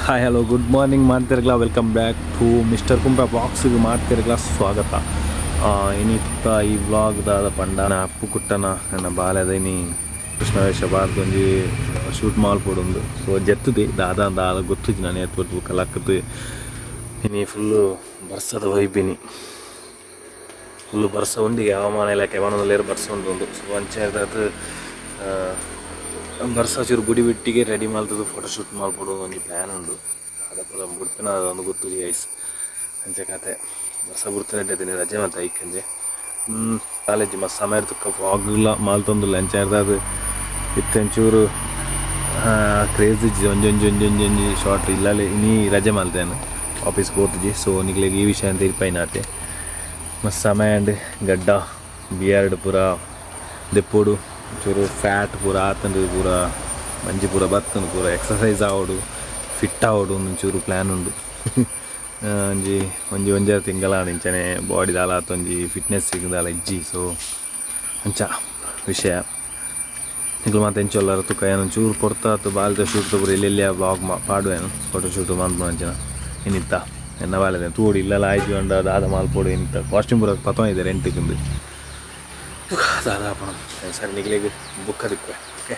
Hi hello good morning ಮಾಡ್ತಿರಲ್ಲ welcome back to mister Kumbra ಬಾಕ್ಸಿಗೆ ಮಾಡ್ತಿರಲ್ಲ ಸ್ವಾಗತ. ಇನ್ನಿತ್ತ ಈ ವ್ಲಾಗ್ದಾದ ಪಂಡ ಅಪ್ಪು ಕುಟ್ಟನ ನನ್ನ ಬಾಲ್ಯದೈನಿ ಕೃಷ್ಣವೇಷ ಬಾರ್ದೊಂಜಿ ಶೂಟ್ ಮಾಡ್ಕೊಡೊಂದು ಸೊ ಜೆತ್ತುದಿ ದಾದ ದಾದ ಗೊತ್ತಿದ್ದು ನಾನು ಎತ್ತು ಕಲಾಕದ್ದು ಇನಿ ಫುಲ್ಲು ಬರ್ಸದ ವೈಬಿನಿ ಫುಲ್ಲು ಬರ್ಸ ಉಂಡು ಹವಾಮಾನ ಇಲಾಖೆ ಹವಾಮಾನದಲ್ಲಿ ಬರ್ಸ ಉಂಟು ಸೊ ಅಂಚಾದ ಬರ್ಸ ಚೂರು ಗುಡಿ ಬಿಟ್ಟಿಗೆ ರೆಡಿ ಮಾಡ್ತದ್ದು ಫೋಟೋಶೂಟ್ ಮಾಡ್ಕೊಡೋದು ಒಂದು ಪ್ಲ್ಯಾನ್ ಉಂಟು ಅದಕ್ಕೆಲ್ಲ ಬಿಡ್ತೇನೆ ಅದೊಂದು ಗೊತ್ತು ಐಸ್ ಅಂಚೆ ಕತೆ ಬರ್ಸ ಬಿಡ್ತೇನೆ ಇಟ್ಟಿದ್ದೀನಿ ರಜೆ ಮತ್ತು ಐಕಂಜೆ ಕಾಲೇಜ್ ಮಸ್ತ್ ಸಮಯ ಇರ್ತಕ್ಕ ವಾಗ್ಲ ಮಾಲ್ತೊಂದಿಲ್ಲ ಅಂಚೆ ಅದು ಇತ್ತಂಚೂರು ಕ್ರೇಜಿ ಒಂಜೊಂಜಿ ಶಾರ್ಟ್ ಇಲ್ಲಲ್ಲಿ ಇನ್ನೀ ರಜೆ ಮಾಡ್ತೇನೆ ಆಫೀಸ್ ಹೋಗ್ತಿದ್ದಿ ಸೊ ನಿಗ್ಲಿಗೆ ಈ ವಿಷಯ ಅಂತ ಇರ್ಪಾಯಿನಾತೆ ಮಸ್ತ್ ಸಮಯ ಅಂಡ್ ಗಡ್ಡ ಬಿಯರ್ಡ್ ಪೂರ ದೆಪ್ಪೋಡು ಚೂರು ಫ್ಯಾಟ್ ಪೂರ ಆತಂಡು ಪೂರ ಮಂಜಿ ಪೂರ ಬತ್ತಂಡು ಪೂರ ಎಕ್ಸಸೈಸ್ ಆವೋಡು ಫಿಟ್ ಆವೋಡು ಒಂಚೂರು ಪ್ಲ್ಯಾನ್ ಉಂಡು ಒಂಜಾರು ತಿಂಗಳ ಇಂಚನೆ ಬಾಡಿ ದಾಲ ಆತೊಂಜಿ ಫಿಟ್ನೆಸ್ ಸಿಗದಾಲ ಇಜ್ಜಿ ಸೊ ಅಂಚ ವಿಷಯ ನಿಗ್ಲು ಮತ್ತೆ ಎಂಚೊಲ್ಲರ ತುಕ ಏನು ಚೂರು ಪೊರ್ತಾತು ಬಾಲ್ದ ಶೂಟ್ ಪೂರ ಎಲ್ಲೆಲ್ಲಿ ಬ್ಲಾಗ್ ಪಾಡುವೇನು ಫೋಟೋಶೂಟ್ ಮಾಡ್ಬೋದು ಅಂಚನ ಏನಿತ್ತ ಎನ್ನ ಬಾಲ್ಯದ ತೂಡಿ ಇಲ್ಲೆಲ್ಲ ಆಯ್ತು ಅಂಡ ದಾದ ಮಾಲ್ಪೋಡು ಏನಿತ್ತ ಕಾಸ್ಟ್ಯೂಮ್ ಪೂರ ಪತವ ಇದೆ ರೆಂಟಿಗೆ ದಾದಾ ಪಣ ಸರಿ ನಿಗ್ಲಿಗೆ ಬುಕ್ ಅದಕ್ಕೆ ಓಕೆ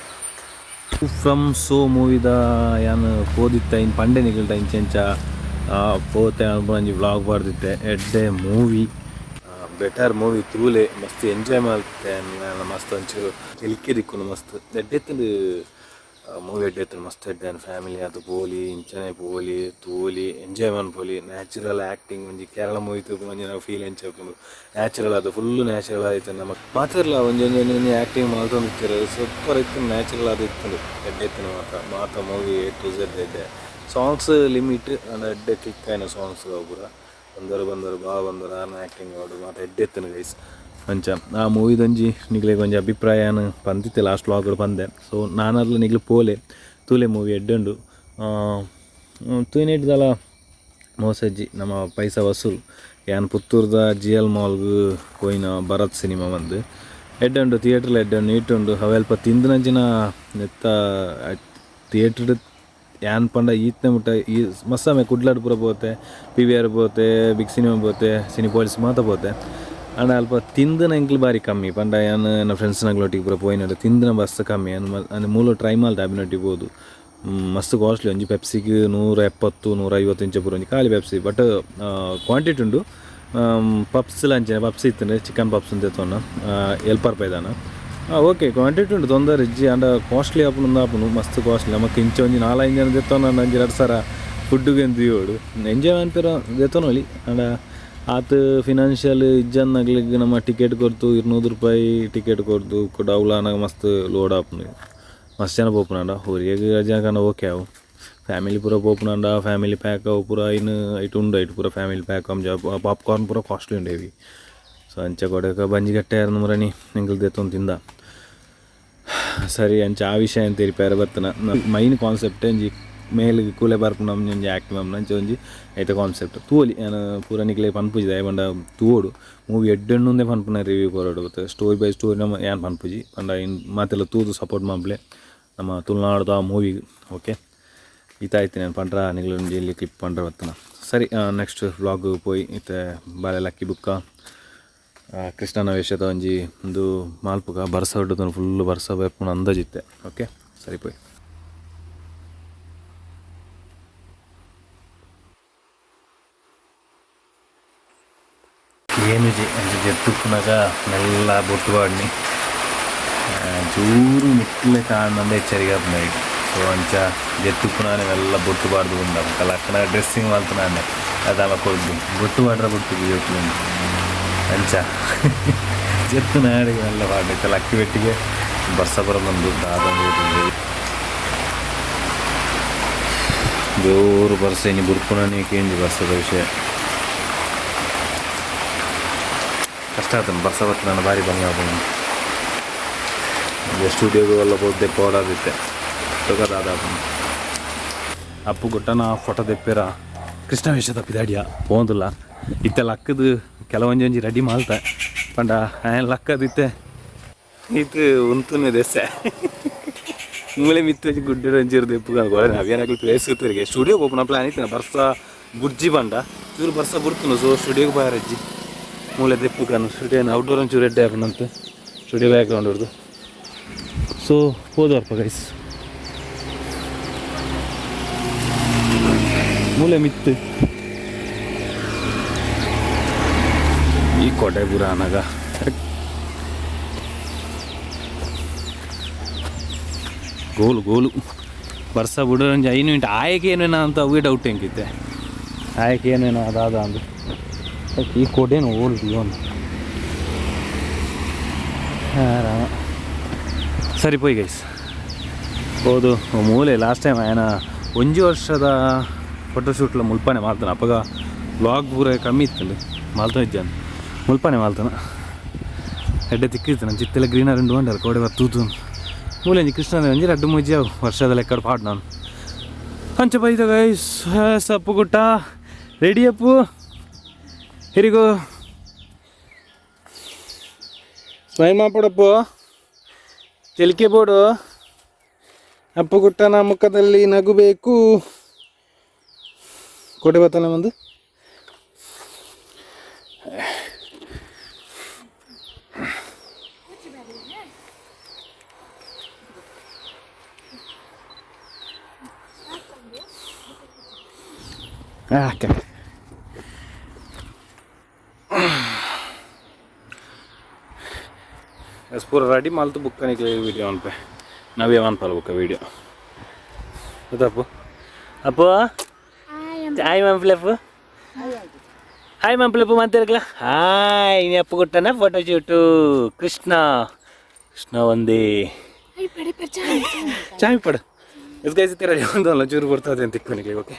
ಫ್ರಮ್ ಸೋ ಮೂವಿದ ಯಾನು ಪೋದಿತ್ತ ಇನ್ನು ಪಂಡೆ ನಿಗಲ್ಟ ಇಂಚೆಂಚ ಪೋತೆ ಅನ್ಕೊಂಜಿ ವ್ಲಾಗ್ ಬರ್ದಿತ್ತೆ ಎಡ್ಡೆ ಮೂವಿ ಬೆಟರ್ ಮೂವಿ ತೂಲೆ ಮಸ್ತ್ ಎಂಜಾಯ್ ಮಾಡ್ತೆ ಮಸ್ತ್ ಒಂಚೂರು ಎಲ್ಕಿದಿಕ್ಕು ಮಸ್ತ್ ಎಡ್ಡೆತ್ತಂದು ಮೂವಿ ಎಡ್ಡೆತ್ತಂದು ಮಸ್ತ್ ಎಡ್ಡೆ ಫ್ಯಾಮಿಲಿ ಅದು ಪೋಲಿ ಇಂಚನೆ ಪೋಲಿ ತೂಲಿ ಎಂಜಾಯ್ ಪೋಲಿ ನ್ಯಾಚುರಲ್ ಆ್ಯಕ್ಟಿಂಗ್ ಒಂಜಿ ಕೇರಳ ಮೂವಿ ತೂಪು ಒಂಜಿ ನಾವು ಫೀಲ್ ಎಂಚಾಕೊಂಡು ನ್ಯಾಚುರಲ್ ಅದು ಫುಲ್ಲು ನ್ಯಾಚುರಲ್ ಆಯಿತು ನಮಗೆ ಮಾತಾಡಲ್ಲ ಒಂಜೊಂದು ಆ್ಯಕ್ಟಿಂಗ್ ಮಾಡ್ಕೊಂಡಿರ್ತಾರೆ ಸೂಪರ್ ಇತ್ತು ನ್ಯಾಚುರಲ್ ಅದು ಇತ್ತು ಎಡ್ಡೆತ್ತನ ಮಾತ ಮೂವಿ ಟು ಝೆಡ್ ಎಡ್ಡೆ ಸಾಂಗ್ಸ್ ಲಿಮಿಟ್ ಅಂಡ್ ಎಡ್ಡೆ ಕ್ಲಿಕ್ ಆಯ್ನ ಸಾಂಗ್ಸ್ ಪೂರ ಬಂದರು ಬಾ ಬಂದರು ಆರ್ನ ಆ್ಯಕ್ಟಿಂಗ್ ಆಡು ಮಾತು ಎಡ್ಡೆತ್ತನ ಗೈಸ್ ಅಂಚ ಆ ಮೂವಿದೊಂಜಿ ನಿಗ್ಲಿಗೆ ಒಂಜಿ ಅಭಿಪ್ರಾಯನ ಪಂದಿತ್ತೆ ಲಾಸ್ಟ್ ವ್ಲಾಗ್ಗಳು ಬಂದೆ ಸೊ ನಾನರ್ಲ ನಿಗ್ಲು ಪೋಲೆ ತೂಲೆ ಮೂವಿ ಎಡ್ಡುಂಡು ತೂಯಿನಿಡ್ದಲ್ಲ ಮೋಸಜ್ಜಿ ನಮ್ಮ ಪೈಸ ವಸೂಲ್ ಯಾನ್ ಪುತ್ತೂರ್ದ GL ಮಾಲ್ಗೆ ಪೋಯಿನ ಭರತ್ ಸಿನಿಮಾ ಬಂದು ಎಡ್ಡುಂಡು ಥಿಯೇಟ್ರಲ್ಲಿ ಎಡ್ಡುಂಡು ನೀಟುಂಡು ಅವೆಲ್ಪ ತಿಂದಿನಂಚಿನ ನೆತ್ತ ಥಿಯೇಟ್ರ್ ಯಾನ್ ಪಂಡ ಈತನೆ ಮುಟ್ಟ ಈ ಮಸ್ಸಮೆ ಕುಡ್ಲಾಡ್ ಪೂರ ಪೋತೆ PVR ಪೋತೆ ಬಿಗ್ ಸಿನಿಮಾ ಪೋತೆ ಸಿನಿಪಾಲಿಸ್ ಮಾತ ಪೋತೆ ಅಂಡ್ ಅಲ್ಪ ತಿಂದಿನ ಎಂಕ್ಲು ಬಾರಿ ಕಮ್ಮಿ ಪಂಡ ಯಾನು ನನ್ನ ಫ್ರೆಂಡ್ಸ್ನಗ್ಲೊಟ್ಟಿಗೆ ಪೂರ ಪೋಯಿನಡು ತಿಂದಿನ ಬಸ್ ಕಮ್ಮಿ ಅಂದ್ರೆ ಮೂಲ ಟ್ರೈ ಮಾಲ್ದ ಅಭಿನೊಟ್ಟಿಗೆ ಬೋದು ಮಸ್ತ್ ಕಾಸ್ಟ್ಲಿ ಒಂಜಿ ಪೆಪ್ಸಿಗೆ 170-150 ಇಂಚ ಪೂರ ಒಂಜಿ ಖಾಲಿ ಪೆಪ್ಸಿ ಬಟ್ ಕ್ವಾಂಟಿಟಿ ಉಂಡು ಪಪ್ಸ್ ಲಂಚೆ ಪಪ್ಸ್ ಇತ್ತು ಚಿಕನ್ ಪಪ್ಸ್ ಅಂತ ಎತ್ತೋಣ ₹7 ಓಕೆ ಕ್ವಾಂಟಿಟಿ ಉಂಟು ತೊಂದರೆ ಇಜ್ಜಿ ಅಂಡ ಕಾಸ್ಟ್ಲಿ ಆಪುನು ಮಸ್ತ್ ಕಾಸ್ಟ್ಲಿ ನಮಗೆ ಇಂಚ ಒಂಜಿ 4-5 ಜನ ದೆತ್ತೋನ ಅಂಜಿ 2 ಸಾವಿರ ಫುಡ್ಡುಗೆ ಎಂದು ಯೋಡು ಎಂಜಾಯ್ ಅನ್ಪಿರ ದೆತ್ತೋನೊಲಿ ಅಂಡ ಆತ ಫಿನಾನ್ಷಿಯಲ್ ಇಜ್ಜನ್ನಾಗ್ಲಿಕ್ಕೆ ನಮ್ಮ ಟಿಕೆಟ್ ಕೊಡ್ತು ₹200 ಟಿಕೆಟ್ ಕೊಡ್ತು ಡೌಲಾನಾಗ ಮಸ್ತ್ ಲೋಡ್ ಆಪುನು ಮಸ್ತ್ ಜನ ಪೋಪುನಾಂಡ ಊರಿಗೆ ರಜೆ ಹಾಕಂಡ ಓಕೆ ಅವು ಫ್ಯಾಮಿಲಿ ಪೂರ ಪೋಪುನಾಂಡ ಫ್ಯಾಮಿಲಿ ಪ್ಯಾಕ್ ಅವು ಪೂರ ಐಟು ಉಂಡು ಐಟು ಪೂರ ಫ್ಯಾಮಿಲಿ ಪ್ಯಾಕ್ ಪಾಪ್ಕಾರ್ನ್ ಪೂರ ಕಾಸ್ಟ್ಲಿ ಉಂಡು ಹೆವಿ ಸೊ ಅಂಚೆ ಕೊಡಕ ಬಂಜಿಗಟ್ಟೆ ಯಾರು ಮರಣಿ ನಿಂಗಲ್ ದೆತ್ತೊಂದು ತಿಂದ ಸರಿ ಅಂಚೆ ಆ ವಿಷಯ ಅಂತ ಇರಿಪಾರ ಬರ್ತನ ಮೈನ್ ಕಾನ್ಸೆಪ್ಟ್ ಒಂಜಿ ಮೇಲಿಗೆ ಕೂಲೆ ಬರ್ಪುನ ಒಂಜಿ ಆ್ಯಕ್ಟ್ ಮಮ್ಮ ಅಂಚೆ ಒಂಜಿ ಐತ ಕಾನ್ಸೆಪ್ಟ್ ತೂಲಿ ನಾನು ಪೂರ ನಿಕ್ಲೆ ಪನ್ಪುಜಿದ ಬಂಡ ತೂಡು ಮೂವಿ ಎಡ್ಡೆಣ್ಣುಂದೆ ಪನ್ಪುನ ರಿವ್ಯೂ ಕೊರೋಡು ಬರ್ತದೆ ಸ್ಟೋರಿ ಬೈ ಸ್ಟೋರಿ ನಮ್ಮ ಏನು ಪನ್ಪುಜಿ ಪಂಡ ಇನ್ನು ಮಾತೆಲ್ಲ ತೂದು ಸಪೋರ್ಟ್ ಮಾಡ್ಲೆ ನಮ್ಮ ತುಳುನಾಡ್ದು ಆ ಮೂವಿಗೆ ಓಕೆ ಈತಾಯ್ತು ನಾನು ಪಂಡ್ರ ನಿಗ್ಲೊಂದು ಇಲ್ಲಿ ಕ್ಲಿಪ್ ಪಂಡ್ರ ಬರ್ತನ ಸರಿ ನೆಕ್ಸ್ಟ್ ವ್ಲಾಗ್ ಪೋಯಿ ಇತ್ತೆ ಬಾಳೆ ಲಕ್ಕಿ ಬುಕ್ಕ ಕೃಷ್ಣನ ವೇಷದ ಒಂಜಿ ಒಂದು ಮಾಲ್ಪುಗ ಬರ್ಸ ಹೊಡ್ದು ಫುಲ್ಲು ಬರ್ಸ ಬೇಪುನ ಅಂದಾಜಿತ್ತೆ ಓಕೆ ಸರಿ ಪೋಯ್ ಏನು ಜೆತ್ತುಪ್ಪನಾಗ ಮೆಲ್ಲ ಬೊಟ್ಟು ಬಾಡ್ನಿ ಚೂರು ಮಿಟ್ಲೆ ಕಾಣಂದ ಎಚ್ಚರಿಕೆ ಆಪ್ನಾಗಿ ಸೊ ಅಂಚ ಜೆತ್ತುಪ್ಪನಾನೆ ಮೆಲ್ಲ ಬೊಟ್ಟು ಬಾಡ್ದು ಬಂದ ಕಲಕ್ಕನ ಡ್ರೆಸ್ಸಿಂಗ್ ಮಾಡ್ತು ನಾನೇ ಅದಲ್ಲ ಕೊಡ್ದು ಬೊಟ್ಟು ಬಾಡ್ರ ಬೊಟ್ಟು ಜೊಟ್ಟು ಅಂಚ ಜೆತ್ತು ನಾಡಿಗೆ ಮೆಲ್ಲ ಬಾಡ್ನೈತೆ ಲಕ್ಕಿ ಬೆಟ್ಟಿಗೆ ಬರ್ಸ ಬರೋದೊಂದು ದಾದೊಂದು ಬೇರು ಬರ್ಸ ಇನ್ನು ಬುರ್ಪುನೇ ಕೇಂಜಿ ಬರ್ಸದ ವಿಷಯ ಕಷ್ಟ ಆಗ್ತಾನೆ ಬರ್ಸ ಬರ್ತದೆ ನಾನು ಭಾರಿ ಭಂಗ ಆಗ್ಬೋದು ಸ್ಟುಡಿಯೋಗೂ ಎಲ್ಲ ಹೋದೆ ಪೋಡಾದಿತ್ತೆ ತಗೋದಾದ ಅಪ್ಪು ಗುಟ್ಟನ ಫೋಟೋ ತೆಪ್ಪೇರ ಕೃಷ್ಣ ವೇಷದ ಪಿದಾಡಿಯ ಪೋಂದಿಲ್ಲ ಇತ್ತೆ ಲಕ್ಕದು ಕೆಲವೊಂಜಿ ರೆಡಿ ಮಾಡ್ತೆ ಪಂಡ ಲಕ್ಕದಿತ್ತೆ ಇದು ಉಂತುನೇ ದೆಸೆ ಮೂಲೆ ಮಿತ್ತು ಗುಡ್ಡೆ ರಂಜಿರ್ದು ಎಪ್ಪು ಕನ್ಕೊಳ್ಳಿ ನಾವೇನಾಗಲಿ ಪ್ಲೇಸ್ ಇರ್ತರಿಗೆ ಸ್ಟುಡಿಯೋಗೆ ಹೋಗೋಣ ಪ್ಲಾನ್ ಇತ್ತು ಬರ್ಸ ಬುರ್ಜಿ ಬಂಡ ಇವ್ರು ಬರ್ಸ ಬುಡ್ತು ಸೊ ಸ್ಟುಡಿಯೋಗೆ ಬಾರಜ್ಜಿ ಮೂಲೆ ದೆಪ್ಪು ಕನ್ನು ಸ್ಟುಡಿಯೋ ಔಟ್ಡೋರ್ ಒಂಚೂರು ರೆಡ್ಡಿ ಹಾಕೋಣಂತೆ ಸ್ಟುಡಿಯೋ ಬ್ಯಾಕ್ಗ್ರೌಂಡ್ ಅವ್ರದ್ದು ಸೊ ಹೋದವರ್ಪ ಗೈಸ್ ಮೂಲೆ ಮಿತ್ತು ಈ ಕೋಟೆ ಪೂರ ಅನಾಗ ಗೋಲು ಗೋಲು ಬರ್ಸ ಬಿಡೋಂಜ ಐನು ಮಿನಿಟ್ ಆಯಕ್ಕೆ ಏನೇನ ಅಂತ ಅವೇ ಡೌಟ್ ಹೆಂಗಿದ್ದೆ ಆಯಕ್ಕೆ ಏನೇನೋ ಅದಾದ ಅಂದು ಈ ಕೋಟೆನು ಓಲ್ದು ಇವನು ರಾಮ ಸರಿ ಪೋಯ್ ಗೈಸ್ ಹೌದು ಮೂಲೆ ಲಾಸ್ಟ್ ಟೈಮ್ ಆಯನ ಒಂಜಿ ವರ್ಷದ ಫೋಟೋಶೂಟ್ಲ ಮುಲ್ಪನೆ ಮಾಡ್ತಾನೆ ಅಪ್ಪಗ ಬ್ಲಾಗ್ ಪೂರ ಕಮ್ಮಿ ಇತ್ತಲ್ಲಿ ಮಾಲ್ತಾ ಇದ್ದಾನೆ ಮುಲ್ಪನೆ ಮಾಲ್ತಾನ ಎಡ್ಡೆ ತಿಕ್ಕಿತ್ತು ನನ್ನ ಚಿತ್ತೆಲ್ಲ ಗ್ರೀನರ್ ಉಂಡು ಬಂಡಾರ ಕೋಡೆ ಬರ್ತೂತು ಮೂಲೆಂಜಿ ಕೃಷ್ಣನ ಒಂಜಿ ರಡ್ಡು ಮುಜ್ಜಿ ಅವು ವರ್ಷದ ಲೆಕ್ಕಡ್ ಪಾಡ್ ನಾನು ಅಂಚ ಬೈದ ಗೈಸ್ ಸಪ್ಪು ಗುಟ್ಟ ರೆಡಿ ಅಪ್ಪು ಹಿರಿಗೋ ಸ್ಮೈಲ್ ಮಾಡ್ಬಿಡಪ್ಪು ತೆಲಿಕೆ ಬೋಡು ಅಪ್ಪು ಗುಟ್ಟನ ಮುಖದಲ್ಲಿ ನಗುಬೇಕು ಕೋಟೆ ಬತ್ತಲ್ಲ ಒಂದು ಓಕೆ ಪೂರ ರೆಡಿ ಮಾಲ್ತು ಬುಕ್ ನಿಕ್ಲೆ ವೀಡಿಯೋ ಅನ್ಪೆ ನಾವೇ ಅನ್ಪಲ್ಲ ಬುಕ್ಕ ವೀಡಿಯೋ ಗೊತ್ತಪ್ಪು ಅಪ್ಪು ಹಾಯ್ ಮಂಪ್ಲಪ್ಪು ಹಾಯ್ ಮಂಪ್ಲಪ್ಪು ಮಾತಾಡ್ಕಲ ಹಾಯ್ ನೀ ಅಪ್ಪು ಕೊಟ್ಟನ ಫೋಟೋಶೂಟು ಕೃಷ್ಣ ಕೃಷ್ಣ ಒಂದೇ ಚಾಯ್ ಪಡ ಎಸ್ಗಾಯ್ಸಿ ರೆಡಿ ಒಂದಲ್ಲ ಚೂರು ಬರ್ತದೆ ಅಂತ ತಿಕ್ಕೊನಿಗೆ ಓಕೆ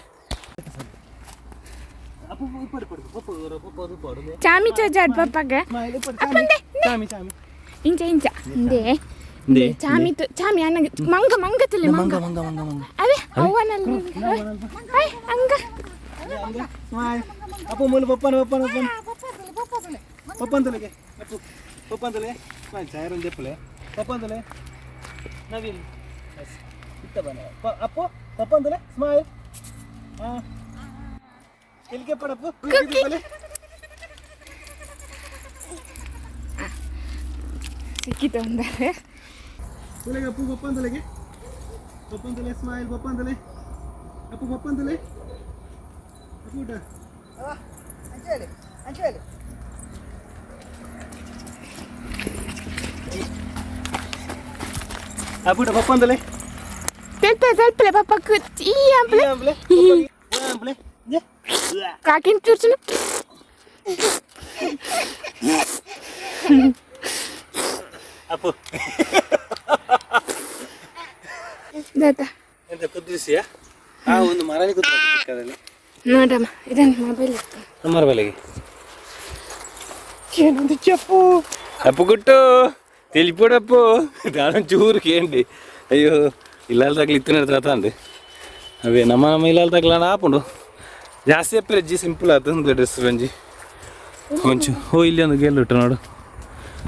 ಚಾಮಿ ಚಜಾಡ್ ಪಪ್ಪಗೆ ಚಾಮಿ ಚಾಮಿ ಇಂಚ ಇಂಚ ಇಂದೆ ಚಾಮಿ ಚಾಮಿ ಅನ್ನ ಮಂಗ ಮಂಗ ತಲೆ ಮಂಗ ಮಂಗ ಮಂಗ ಮಂಗ ಅದೇ ಅವನಲ್ಲಿ ಹೈ ಅಂಗ ಅಪ್ಪು ಮೂಲ ಪಪ್ಪನ ಪಪ್ಪನ ಪಪ್ಪಂತಲೆಗೆ ಅಪ್ಪು ಪಪ್ಪಂತಲೆ ಚಾಯರನ್ ದೆಪ್ಪಲೆ ಪಪ್ಪಂತಲೆ ನವೀನ್ ಇತ್ತ ಬನ ಅಪ್ಪು ಪಪ್ಪಂತಲೆ ಸ್ಮೈಲ್ ಹಾ ಎಲ್ಲಿಗೆ ಪಡಪ್ಪು ಸಿಕ್ಕಿತು ಅಂದರೆ ಅಪ್ಪು ಪಪ್ಪಂತಲೆಗೆ ಪಪ್ಪಂತಲೆ ಸ್ಮೈಲ್ ಪಪ್ಪಂತಲೆ ಅಪ್ಪು ಪಪ್ಪಂತಲೆ ಅಪ್ಪು ಊಟ ಅಪ್ಪುಟ ಪಪ್ಪಂತಲೆ ತೆಲ್ಪಲೆ ಪಪ್ಪ ಈ ಅಂಪ್ಲೆ ಆಂಪ್ಲೆ ಕಾಕಿನ ಚೂರ್ಚುನು ಅಪ್ಪು ದಾತ ಎಂತ ಕುದ್ರಿಸಿಯಾ ಆ ಒಂದು ಮರನೇ ಕುದ್ರಲ್ಲಿ ನೋಡಮ್ಮ ಇದನ್ನ ಮೊಬೈಲ್ ನಮ್ಮರ ಬೆಲೆಗೆ ಏನೊಂದು ಚಪ್ಪು ಅಪ್ಪು ಗುಟ್ಟು ತಿಳಿಪುಡಪ್ಪು ನಾನು ಚೂರು ಕೇಂಡಿ ಅಯ್ಯೋ ಇಲ್ಲಾಲ್ದಾಗ್ಲಿ ಇತ್ತು ತಾಂಡೆ ಅವೇ ನಮ್ಮ ಇಲ್ಲಾಲ್ದಾಗ್ಲ ಆಪುಂಡು ಜಾಸ್ತಿ ಅಪ್ಪಿರಜ್ಜಿ ಸಿಂಪಲ್ ಆತಂದು ಡ್ರೆಸ್ ಬಂಜಿ ಒಂಚು ಓ ಇಲ್ಲಿ ಒಂದು ಗೆಲ್ಲು ಇಟ್ಟು ನೋಡು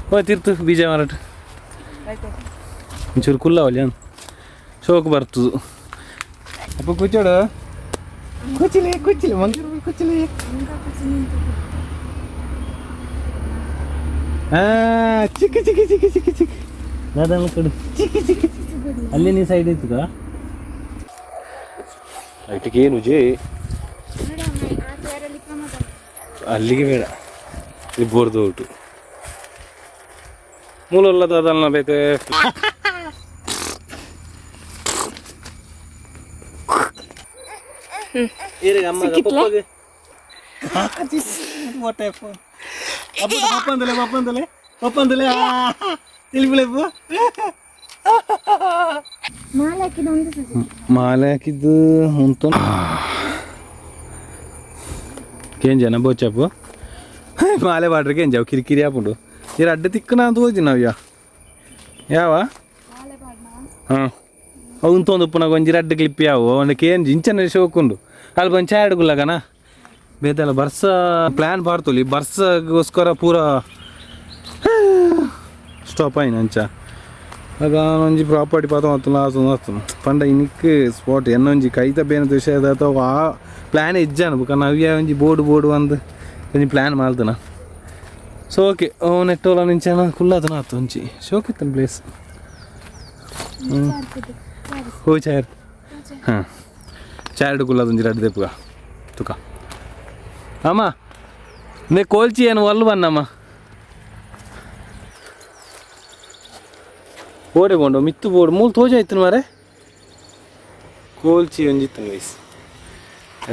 ಓ ತಿರ್ತು ಬೀಜ ಮಾರಾಟ ಒಂಚೂರು ಕುಲ್ಲವಲ್ಲಿ ಅಂದು ಶೋಕ್ ಬರ್ತದು ಅಪ್ಪ ಕೂಚೋಡು ಕುಚ್ಚಿಲೆ ಕುಚ್ಚಿಲೆ ಮಂಗರು ಕುಚ್ಚಿಲೆ ಚಿಕ್ಕ ಚಿಕ್ಕ ಚಿಕ್ಕ ಚಿಕ್ಕ ಚಿಕ್ಕ ನಾದಲ್ಲ ಕಡು ಚಿಕ್ಕ ಚಿಕ್ಕ ಅಲ್ಲಿ ನೀ ಸೈಡ್ ಇತ್ತು ಐಟಿಗೆ ಏನು ಜೇ ಅಲ್ಲಿಗೆ ಬೇಡ ಇದು ಬೋರ್ದು ಔಟು ಮೂಲಲ್ಲದ ಅದನ್ನ ಬೇಕೆ ಮಾಲೆ ಹಾಕಿದ್ದು ಉಂಟು ಕೇಂಜನ ಬೋಚಪ್ಪು ಮಾಲೆ ಬಾಡ್ರಿ ಕೇಂಜಾವು ಕಿರಿಕಿರಿ ಹಾಪುಂಡು ಇರ ಅಡ್ಡ ತಿಕ್ಕನ ಅಂತ ಹೋಯ್ತು ನಾವ್ಯಾ ಯಾವ ಹಾಂ ಅವನು ತೊಂದು ಪುನಃ ಒಂಜಿ ಅಡ್ಡ ಕ್ಲಿಪ್ಪಿ ಯಾವು ಅವನ ಕೇಂಜಿ ಇಂಚನ ಶೋಕುಂಡು ಅಲ್ಲಿ ಬಂದು ಚಾಯ್ ಅಡ್ಗುಲ್ಲಗನ ಬೇದಲ್ಲ ಬರ್ಸ ಪ್ಲ್ಯಾನ್ ಬಾರ್ತುಲಿ ಬರ್ಸಗೋಸ್ಕರ ಪೂರ ಸ್ಟಾಪ್ ಆಯ್ನ ಅಂಚ ಆಗ ಒಂಜಿ ಪ್ರಾಪರ್ಟಿ ಪಾತ ಮಾತು ಪಂಡ ಇನ್ನಿಕ್ ಸ್ಪಾಟ್ ಎನ್ನೊಂಜಿ ಕೈತ ಬೇನ ವಿಷಯ ಅಥವಾ ಆ ಪ್ಲ್ಯಾನ್ ಇಜ್ಜಾನ ಬುಕ್ಕ ನಾವ್ಯ ಒಂಜಿ ಬೋರ್ಡ್ ಒಂದು ಒಂಜಿ ಪ್ಲ್ಯಾನ್ ಮಾಡ್ತಾನ ಸೊ ಓಕೆ ನೆಟ್ಟೋಲ ನಿಂಚನ ಕುಲ್ಲಾತನ ಆತು ಒಂಚಿ ಶೋಕಿತ್ತನ ಪ್ಲೇಸ್ ಹೋ ಚಾಯರ್ ಹಾಂ ಚಾರ್ಡ್ ಕುಲ್ಲದ ಒಂಜಿ ರಡ್ಡು ದೆಪ್ಪುಗ ತುಕ ಅಮ್ಮ ನೇ ಕೋಲ್ಚಿ ಏನು ಒಲ್ಲು ಬನ್ನಮ್ಮ ಓಡೆ ಬೋಂಡು ಮಿತ್ತು ಬೋರ್ಡು ಮೂಲು ತೋಜ ಇತ್ತು ಮಾರೆ ಕೋಲ್ಚಿ ಒಂಜಿತ್ತು ಗೈಸ್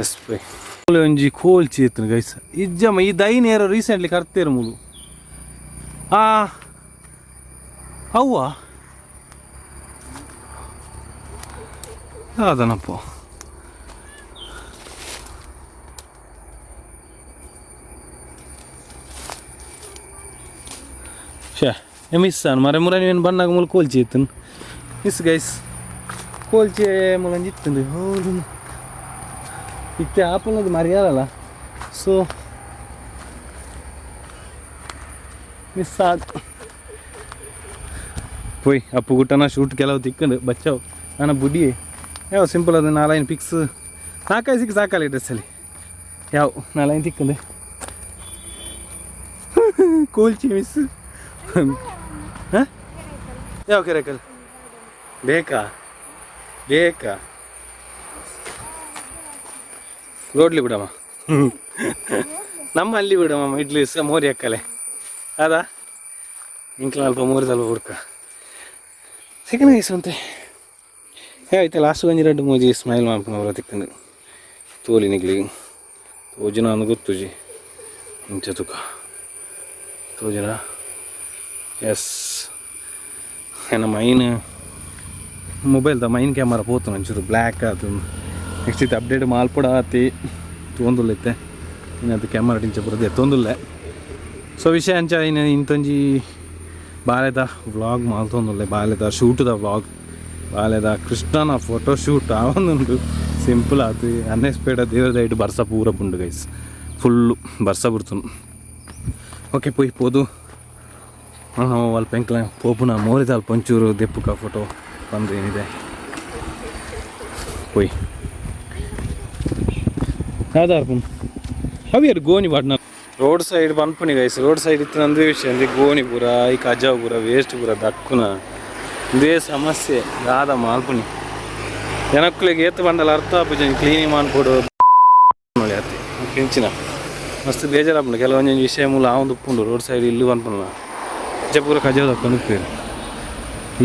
ಎಸ್ ಬೈ ಒಂಜಿ ಕೋಲ್ಚಿ ಇತ್ತು ಗೈಸ್ ಇಜ್ಜಮ್ಮ ಈ ದೈನ್ ಯಾರೋ ರೀಸೆಂಟ್ಲಿ ಕರ್ತೀರು ಮೂಲು ಅವ್ವ ಅದನಪ್ಪ ಶೇ ಮಿಸ್ ಅನ್ ಮರೆ ಮುರ ನೀನು ಬಂದಾಗ ಮೂಲ ಕೋಲ್ಚಿ ಇತ್ತು ಮಿಸ್ ಗೈಸ್ ಕೋಲ್ಚಿ ಮೂಲಂಜಿ ಇತ್ತು ಹೌದು ಇತ್ತೆ ಆಪಲ್ನದು ಮರ್ಯಾದಲ್ಲ ಸೊ ಮಿಸ್ ಆದ ಪೋಯ್ ಅಪ್ಪು ಗುಟ್ಟನ ಶೂಟ್ ಕೆಲವು ತಿಕ್ಕಂಡು ಬಚ್ಚಾವು ನಾನು ಬುಡಿ ಯಾವ ಸಿಂಪಲ್ ಅದು 4 ಪಿಕ್ಸ್ ಸಾಕಾಗಿ ಸಾಕಲ್ಲ ಡ್ರೆಸ್ಸಲ್ಲಿ ಯಾವ 4 ತಿಕ್ಕಂಡು ಕೋಲ್ಚಿ ಮಿಸ್ ಹಾಂ ಯಾವ ಕೆರೆಕಲ್ ಬೇಕಾ ರೋಡ್ಲಿ ಬಿಡಮ್ಮ ನಮ್ಮ ಅಲ್ಲಿ ಬಿಡಮ್ಮ ಇಡ್ಲಿ ಮೋರಿ ಅಕ್ಕಲೆ ಅದಾ ಇಂಕ್ಲ ಅಲ್ಪ ಮೂರು ಸ್ವಲ್ಪ ಹುಡ್ಕ ಸೆಕೆಂಡ್ ವಯಸ್ಸು ಆಯ್ತು ಲಾಸ್ಟ್ ಒಂಜಿ 2-3 ಸ್ಮೈಲ್ ಮಾಡ್ಕೊಂಡು ತಿಕ್ಕಂಡು ತೋಲಿ ನಿಗ್ಲಿ ತೋಜಿನ ಅಂದು ಗೊತ್ತು ಜಿ ಇಂಚ ತುಕ ತೋಜಿನ ಎಸ್ ಏನ ಮೈನ್ ಮೊಬೈಲ್ದ ಮೈನ್ ಕ್ಯಾಮರಾ ಪೋತು ಒಂಚೂರು ಬ್ಲ್ಯಾಕ್ ಅದು ನೆಕ್ಸ್ಟ್ ಇದು ಅಪ್ಡೇಟ್ ಮಾಲ್ಪಡ ಆತಿ ತೊಂದುಲ್ಲೈತೆ ಇನ್ನು ಅದು ಕ್ಯಾಮರಾ ಟಿಂಚ ಬರೋದು ತೊಂದುಲ್ಲೆ ಸೊ ವಿಷಯ ಅಂಚ ಇನ್ನು ಇಂತೊಂಜಿ ಬಾಲೆದ ವ್ಲಾಗ್ ಮಾಲ್ತೊಂದುಲ್ಲೆ ಬಾಲೆದ ಶೂಟ್ದ ವ್ಲಾಗ್ ಬಾಲೆದ ಕೃಷ್ಣನ ಫೋಟೋಶೂಟ್ ಆ ಒಂದುಂಟು ಸಿಂಪಲ್ ಆತು ಅನ್ಎಕ್ಸ್ಪೆಕ್ಟೆಡ್ ದೇವ್ರದ ಇಟ್ಟು ಬರ್ಸ ಪೂರ ಪುಂಡು ಗೈಸ್ ಫುಲ್ಲು ಬರ್ಸ ಬಿಡ್ತು ಓಕೆ ಪೋದು ನಾವು ಅಲ್ಪ ಎಂಕ್ಲ ಪೋಪುನ ಮೋರಿದ ಅಲ್ಪ ಒಂಚೂರು ದೆಪ್ಪುಕ ಫೋಟೋ ಬಂದು ಏನಿದೆ ಪೋಯ್ ಯಾವ್ದಾರು ಅವಿಯರು ಗೋಣಿ ಬಾಡ್ನ ರೋಡ್ ಸೈಡ್ ಪನ್ಪುನಿ ಗೈಸ್ ರೋಡ್ ಸೈಡ್ ಇತ್ತು ನಂದೇ ವಿಷಯ ಅಂದರೆ ಗೋಣಿ ಪೂರ ಈ ಕಜಾವ್ ಪೂರ ವೇಸ್ಟ್ ಪೂರ ದಕ್ಕುನ ಇದೇ ಸಮಸ್ಯೆ ಯಾದ ಮಾಲ್ಪುನಿ ಜನಕ್ಕಳಿಗೆ ಏತು ಬಂಡಲ್ಲ ಅರ್ಥ ಆಪುಜ ಕ್ಲೀನಿಂಗ್ ಮಾಡ್ಕೊಡು ನೋಡಿ ಆತಿ ಕಿಂಚಿನ ಮಸ್ತ್ ಬೇಜಾರಾಪುಂಡು ಕೆಲವೊಂದು ವಿಷಯ ಮೂಲ ಆವಂದು ಉಪ್ಪುಂಡು ರೋಡ್ ಸೈಡ್ ಇಲ್ಲೂ ಅನ್ಪುನ ಪೂರ ಕಜಾವ್ ದಕ್ಕನು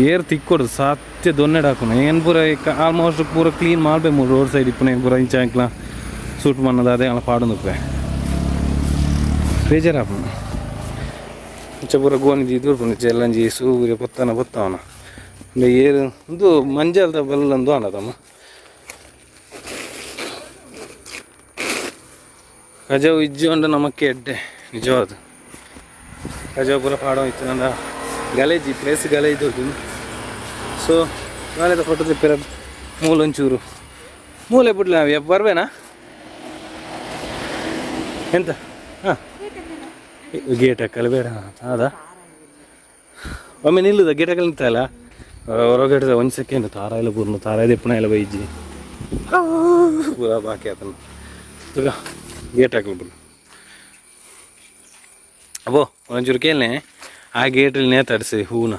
ಏರ್ ತಿಕ್ಕೊಡು ಸಾತ್ಯ ದೊನ್ನೆಡ್ ಹಾಕೋಣ ಏನು ಪೂರ ಆಲ್ಮೋಸ್ಟ್ ಪೂರ ಕ್ಲೀನ್ ಮಾಡಬೇಕು ರೋಡ್ ಸೈಡ್ ಇಪ್ಪನ ಪೂರ ಇಂಚ ಅಂಕ್ಲ ಸೂಟ್ ಮಣ್ಣದ ಅದೇ ಅಲ್ಲ ಪಾಡುಂದುಪ್ಪೆ ಬೇಜಾರಾಪುಣ ಇಂಚ ಪೂರ ಗೋಣಿದು ಇದು ಚೆಲ್ಲಂಜಿ ಸೂರ್ಯ ಪೊತ್ತವನ ಏರು ಇದು ಮಂಜಲ್ದ ಬೆಲ್ಲಂದು ಅನ್ನದಮ್ಮ ಕಜಾವು ಇಜ್ಜು ಅಂಡು ನಮಕ್ಕೆ ಎಡ್ಡೆ ನಿಜವಾದ ಕಜಾವು ಪೂರ ಪಾಡೋ ಇತ್ತು ನಂದ ಗಲೇಜಿ ಪ್ಲೇಸ್ ಗಲೇಜ್ ಹೋಗ್ತೀನಿ ಸೊ ನಾಳೆದ ಫೋಟೋ ತೆಪ್ಪಿರ ಮೂಲೊಂಚೂರು ಮೂಲೆ ಬಿಡ್ಲಿ ನಾವು ಬರ್ಬೇನಾ ಎಂತ ಹಾಂ ಗೇಟ್ ಹಾಕಲ್ಲ ಬೇಡ ಹೌದಾ ಒಮ್ಮೆ ನಿಲ್ಲುದ ಗೇಟ್ ಹಾಕಲ್ಲ ನಿಂತಲ್ಲ ಹೊರಗಡೆ 1 ಸೆಕೆಂಡ್ ತಾರ ಎಲ್ಲ ಪೂರ್ಣ ತಾರ ದೆಪ್ಪಣ ಎಲ್ಲ ಬೈಜಿ ಪೂರ ಬಾಕಿ ಆತನ ಈಗ ಗೇಟ್ ಹಾಕಲ್ ಬಿಡು ಅಬ್ಬೋ ಒಂಚೂರು ಕೇಳನೆ ಆ ಗೇಟಲ್ಲಿ ನೇತಾಡಿಸಿ ಹೂನ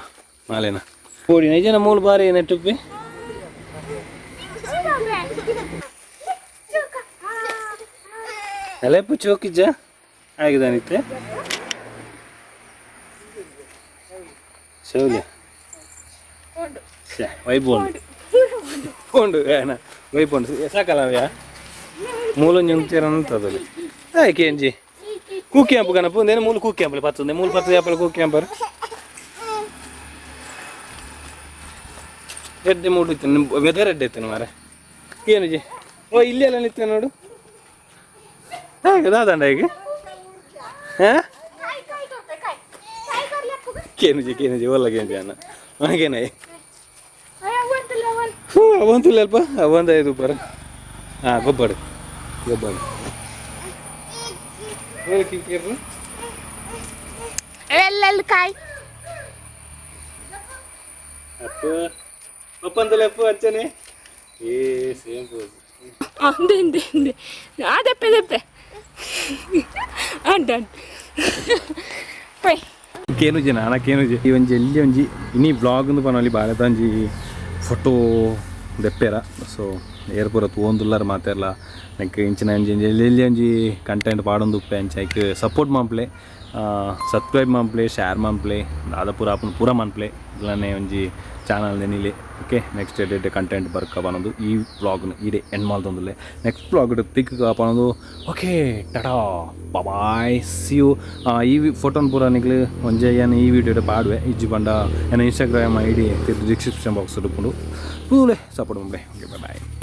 ಮಾಲೆನ ಕೋಡಿ ನೈಜನ ಮೂಲ ಬಾರಿ ನೆಟ್ಟುಪ್ಪಿ ಅಲೆಪ್ಪು ಚೋಕಿಜ್ಜ ಆಗಿದಾನಿತ್ತೆ ಶೌಲ್ಯ ವೈಬೋಂಡು ಪೋಂಡು ಏನ ವೈಬೋಂಡು ಸಾಕಲ್ಲ ಅವ್ಯಾ ಮೂಲೊಂಜಿ ಉಂತೀರಂತದಲ್ಲಿ ಆಯ್ಕೆ ಎಂಜಿ ಕೂಕಿ ಹಂಪು ಕಣಪ್ಪು ಒಂದೇನು ಮೂಲ ಕೂಕಿ ಹಂಪಲಿ ಪತ್ತೊಂದೆ ಮೂಲ 10 ಯಾಪಲ ಕೂಕಿ ಹಂಪರ್ ಎಡ್ಡೆ ಮೂಡು ಇತ್ತು ವೆದರ್ ಎಡ್ಡೆ ಇತ್ತು ಮಾರೆ ಏನು ಜಿ ಓ ಇಲ್ಲಿ ಎಲ್ಲ ನಿಂತ ನೋಡು ಹಾಗೆ ದಾದಂಡ ಈಗ ಹಾಂ ಕೇನುಜಿ ಒಲ್ಲ ಕೇಂಜಿ ಅನ್ನ ಹಾಗೇನಾಯ್ ಹ್ಞೂ ಅವಂತಿಲ್ಲ ಅಲ್ಪ ಅವಂದ ಇದು ಬರ ಹಾಂ ಗೊಬ್ಬರ ಎಲ್ಲೆಲ್ಲಿ ಕಾಯಿ ಅಪ್ಪು ಒಪ್ಪಂತಲ್ಲ ಅಪ್ಪು ಅಚ್ಚನೆ ಏ ಸೇಮ್ ಪೋಸ್ ಅಂದೆ ಅದೆಪ್ಪೆ ದೆಪ್ಪೆ ಅಡ್ಡ ಪೈ ಕೇನುಜಿ ನಾನಕ್ಕೇನುಜಿ ಈ ಒಂಜಿ ಎಲ್ಲಿ ಒಂಜಿ ಇನ್ನಿ ಬ್ಲಾಗ್ ಅಂದು ಪನೊಲಿ ಬಾಳೆತ ಒಂಜಿ ಫೋಟೋ ದೆಪ್ಪೆರ ಸೊ ಏರ್ಪುರ ತೂಂದುಲ್ಲಾರ ಮಾತೆರ್ಲ ಲೈಕ್ ಇಂಚಿನ ಒಂಜಿ ಎಲ್ಲಿ ಒಂಜಿ ಕಂಟೆಂಟ್ ಪಾಡೊಂದು ಉಪ್ಪೆ ಅಂಚ ಐಕ್ ಸಪೋರ್ಟ್ ಮನ್ಪ್ಲೆ ಸಬ್ಸ್ಕ್ರೈಬ್ ಮನ್ಪ್ಲೆ ಶೇರ್ ಮನ್ಪ್ಲೆ ದಾದ ಪೂರ ಆಪುನ ಪೂರ ಮನ್ಪ್ಲೆ ಇಲ್ಲನೆ ಒಂಜಿ ಚಾನಲ್ ನೆನಿಲೆ ಓಕೆ ನೆಕ್ಸ್ಟ್ ಎಡೆ ಕಂಟೆಂಟ್ ಬರ್ಕ ಬನ್ನೋದು ಈ ಬ್ಲಾಗ್ನ ಈಡೆ ಎಂಡ್ ಮಾಡ್ದೊಂದುಲ್ಲೆ ನೆಕ್ಸ್ಟ್ ಬ್ಲಾಗ್ ತಿಕ್ ಪನ್ನೋದು okay tata bye see you ಈ ಫೋಟೋನ ಪೂರ ನಿಕ್ಲು ಒಂಜೆ ಏನು ಈ ವಿಡಿಯೋಡೆ ಪಾಡುವೆ ಇಜ್ಜಿ ಬಂಡ ಏನು Instagram I D description box ಹುಡುಕೊಂಡು ಪೂಲೆ ಸಪೋರ್ಟ್ ಮಾಡ್ಬೇ ಓಕೆ ಬಾಯ್